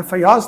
FIR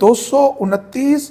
229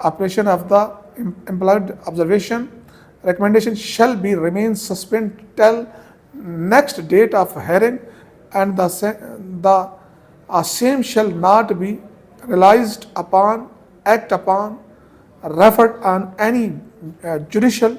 operation of the implied observation recommendation shall be remain suspended till next date of hearing and the same shall not be realized upon, act upon, referred on any judicial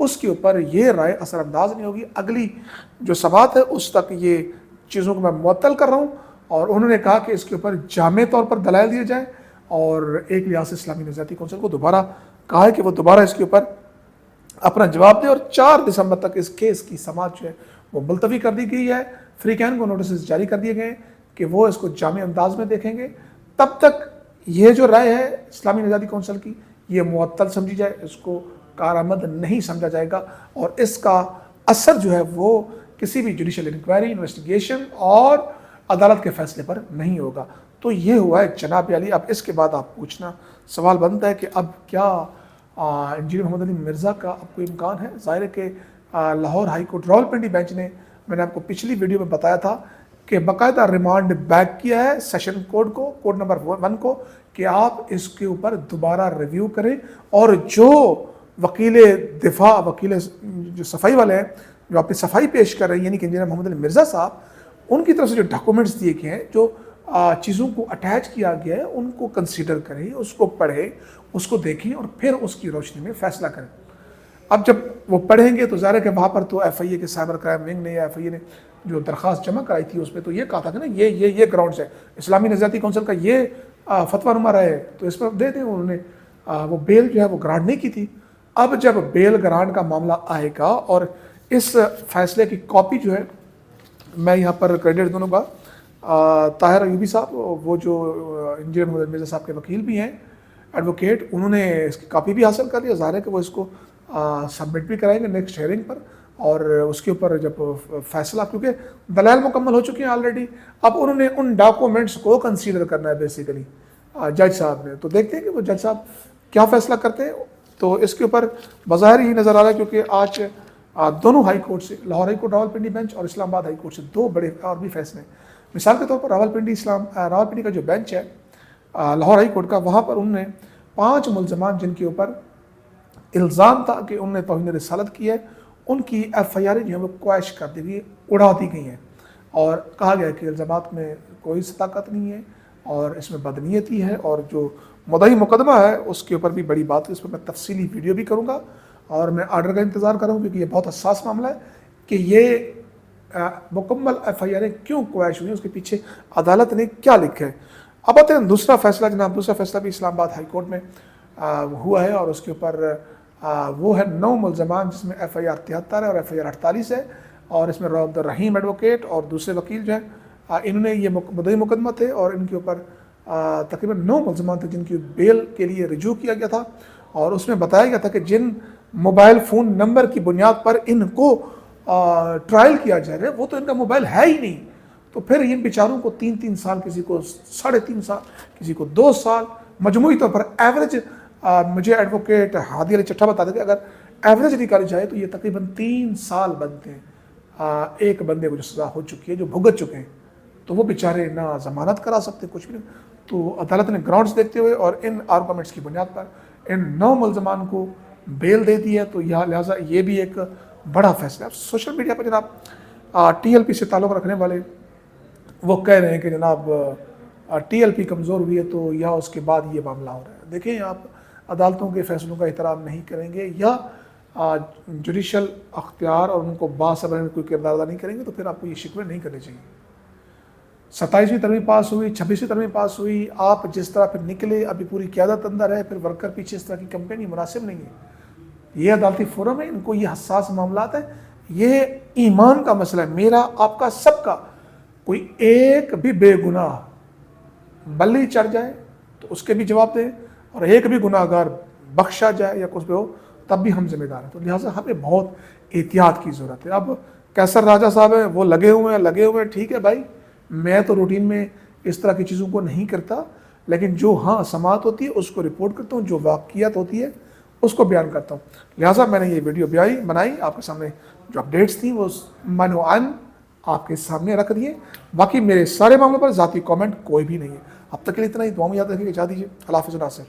اس کے اوپر یہ رائے اثر انداز نہیں ہوگی، اگلی جو سماعت ہے اس تک یہ چیزوں کو میں معطل کر رہا ہوں۔ اور انہوں نے کہا کہ اس کے اوپر جامع طور پر دلائل دیے جائیں، اور ایک لحاظ سے اسلامی نظریاتی کونسل کو دوبارہ کہا ہے کہ وہ دوبارہ اس کے اوپر اپنا جواب دے، اور 4 دسمبر تک اس کیس کی سماعت جو ہے وہ ملتوی کر دی گئی ہے۔ فریقین کو نوٹسز جاری کر دیے گئے ہیں کہ وہ اس کو جامع انداز میں دیکھیں گے۔ تب تک یہ جو رائے ہے اسلامی نظریاتی کونسل کی یہ معطل سمجھی جائے، اس کو کارآمد نہیں سمجھا جائے گا، اور اس کا اثر جو ہے وہ کسی بھی جوڈیشل انکوائری، انویسٹیگیشن اور عدالت کے فیصلے پر نہیں ہوگا۔ تو یہ ہوا ہے جناب علی۔ اب اس کے بعد آپ پوچھنا سوال بنتا ہے کہ اب کیا انجینئر محمد علی مرزا کا اب کوئی امکان ہے؟ ظاہر ہے کہ Lahore high court Rawalpindi bench نے، میں نے آپ کو پچھلی ویڈیو میں بتایا تھا کہ باقاعدہ ریمانڈ بیک کیا ہے سیشن کورٹ کو، کورٹ نمبر 1 کو، کہ آپ اس کے اوپر دوبارہ ریویو کریں، اور جو وکیل دفاع، وکیل جو صفائی والے ہیں جو اپنی صفائی پیش کر رہے ہیں، یعنی کہ انجینئر محمد علی مرزا صاحب، ان کی طرف سے جو ڈاکومنٹس دیے گئے ہیں، جو چیزوں کو اٹیچ کیا گیا ہے، ان کو کنسیڈر کریں، اس کو پڑھیں، اس کو دیکھیں، اور پھر اس کی روشنی میں فیصلہ کریں۔ اب جب وہ پڑھیں گے تو ظاہر ہے کہ وہاں پر تو ایف آئی اے کے سائبر کرائم ونگ نے یا ایف آئی اے نے جو درخواست جمع کرائی تھی اس پہ تو یہ کہا تھا کہ نا یہ گراؤنڈس ہے، اسلامی نظریاتی کونسل کا یہ فتویٰ نما رہا ہے تو اس پر دے دیں۔ انہوں نے وہ بیل جو ہے وہ گرانٹ نہیں کی تھی۔ اب جب بیل گرانٹ کا معاملہ آئے گا اور اس فیصلے کی کاپی جو ہے، میں یہاں پر کریڈٹ دونوں گا طاہر ایوبی صاحب، وہ جو انجینئر محمد مرزا صاحب کے وکیل بھی ہیں، ایڈوکیٹ، انہوں نے اس کی کاپی بھی حاصل کر لیا۔ ظاہر ہے کہ وہ اس کو سبمٹ بھی کرائیں گے نیکسٹ ہیئرنگ پر، اور اس کے اوپر جب فیصلہ، کیونکہ دلائل مکمل ہو چکی ہیں آلریڈی، اب انہوں نے ان ڈاکومنٹس کو کنسیڈر کرنا ہے بیسیکلی جج صاحب نے۔ تو دیکھتے ہیں کہ وہ جج صاحب کیا فیصلہ کرتے ہیں۔ تو اس کے اوپر بظاہر ہی نظر آ رہا ہے، کیونکہ آج دونوں ہائی کورٹ سے، Lahore high court Rawalpindi bench اور اسلام آباد ہائی کورٹ سے 2 بڑے اور بھی فیصلے ہیں۔ مثال کے طور پر راولپنڈی کا جو بینچ ہے لاہور ہائی کورٹ کا، وہاں پر انہوں نے 5 ملزمان جن کے اوپر الزام تھا کہ انہوں نے توہین رسالت کی ہے، ان کی ایف آئی آر جو ہے وہ کوائش کر دی گئی، اڑا دی گئی ہیں، اور کہا گیا کہ الزامات میں کوئی صداقت نہیں ہے اور اس میں بدنیتی ہے، اور جو مدعی مقدمہ ہے اس کے اوپر بھی بڑی بات ہے، اس پر میں تفصیلی ویڈیو بھی کروں گا، اور میں آرڈر کا انتظار کروں کیونکہ یہ بہت حساس معاملہ ہے کہ یہ مکمل ایف آئی آریں کیوں کوائش ہوئی ہیں، اس کے پیچھے عدالت نے کیا لکھا ہے۔ اب آتے ہیں دوسرا فیصلہ جناب۔ دوسرا فیصلہ بھی اسلام آباد ہائی کورٹ میں ہوا ہے، اور اس کے اوپر وہ ہے 9 ملزمان، جس میں ایف آئی آر 73 ہے اور ایف آئی آر 48 ہے، اور اس میں رو عبدالرحیم ایڈوکیٹ اور دوسرے وکیل جو ہیں، انہوں نے یہ مدعی مقدمہ تھے، اور ان کے اوپر تقریباً 9 ملزمان تھے جن کی بیل کے لیے رجوع کیا گیا تھا، اور اس میں بتایا گیا تھا کہ جن موبائل فون نمبر کی بنیاد پر ان کو ٹرائل کیا جا رہا ہے وہ تو ان کا موبائل ہے ہی نہیں، تو پھر ان بیچاروں کو 3 سال، کسی کو 3.5 سال، کسی کو 2 سال، مجموعی طور پر ایوریج مجھے ایڈوکیٹ ہادی علی چٹھا بتا دیں کہ اگر ایوریج نکالی جائے تو یہ تقریباً 3 سال بنتے ہیں ایک بندے کو جو سزا ہو چکی ہے، جو بھگت چکے ہیں، تو وہ بیچارے نہ ضمانت کرا سکتے کچھ بھی نہیں۔ تو عدالت نے گراؤنڈز دیکھتے ہوئے اور ان آرگومنٹس کی بنیاد پر ان 9 ملزمان کو بیل دے دی ہے، تو لہٰذا یہ بھی ایک بڑا فیصلہ ہے۔ سوشل میڈیا پر جناب ٹی ایل پی سے تعلق رکھنے والے وہ کہہ رہے ہیں کہ جناب ٹی ایل پی کمزور ہوئی ہے تو یا اس کے بعد یہ معاملہ ہو رہا ہے۔ دیکھیں، آپ عدالتوں کے فیصلوں کا احترام نہیں کریں گے یا جوڈیشل اختیار اور ان کو باصبر میں کوئی کردار ادا نہیں کریں گے تو پھر آپ کو یہ شکوے نہیں کرنے چاہیے۔ 27ویں ترمیم پاس ہوئی، 26ویں ترمیم پاس ہوئی، آپ جس طرح پھر نکلے، ابھی پوری قیادت اندر ہے، پھر ورکر پیچھے، اس طرح کی کمپینی مناسب نہیں ہے۔ یہ عدالتی فورم ہے، ان کو یہ حساس معاملات ہیں، یہ ایمان کا مسئلہ ہے، میرا، آپ کا، سب کا۔ کوئی ایک بھی بے گناہ بلی چڑھ جائے تو اس کے بھی جواب دیں، اور ایک بھی گناہ گار بخشا جائے یا کچھ بھی ہو تب بھی ہم ذمہ دار ہیں۔ تو لہٰذا ہمیں بہت احتیاط کی ضرورت ہے۔ اب کیسر راجہ صاحب ہیں، وہ لگے ہوئے ہیں، ٹھیک ہے بھائی، میں تو روٹین میں اس طرح کی چیزوں کو نہیں کرتا، لیکن جو سماعت ہوتی ہے اس کو رپورٹ کرتا ہوں، جو واقعیت ہوتی ہے اس کو بیان کرتا ہوں۔ لہٰذا میں نے یہ ویڈیو بنائی، آپ کے سامنے جو اپڈیٹس تھیں وہ من و عن آپ کے سامنے رکھ دیے۔ باقی میرے سارے معاملوں پر ذاتی کامنٹ کوئی بھی نہیں ہے۔ اب تک کے لیے اتنا ہی، دعا میں یاد رکھیے، اجازت دیجیے، اللہ حافظ ناصر۔